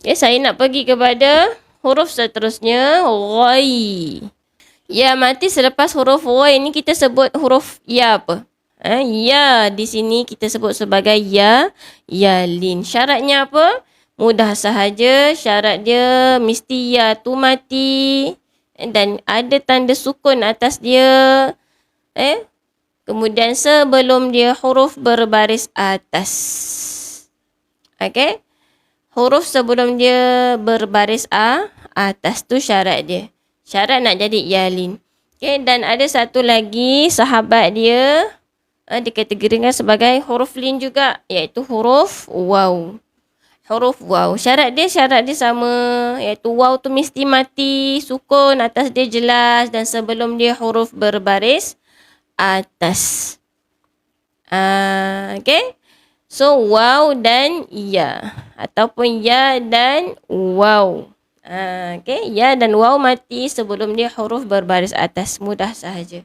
Okay, saya nak pergi kepada huruf seterusnya. Ghai. Ya mati selepas huruf Y ni kita sebut huruf ya apa? Ya di sini kita sebut sebagai ya, ya lin. Syaratnya apa? Mudah sahaja. Syarat dia mesti ya tu mati dan ada tanda sukun atas dia. Kemudian sebelum dia huruf berbaris atas. Okey? Huruf sebelum dia berbaris atas tu syarat dia. Syarat nak jadi yalin. Okay, dan ada satu lagi sahabat dia dikategorikan sebagai huruf lin juga, iaitu huruf waw. Huruf waw. Syarat dia sama, iaitu waw tu mesti mati, sukun atas dia jelas dan sebelum dia huruf berbaris atas. Okay. So, waw dan ya. Ataupun ya dan waw. Okay. Ya dan waw mati sebelum dia huruf berbaris atas. Mudah sahaja.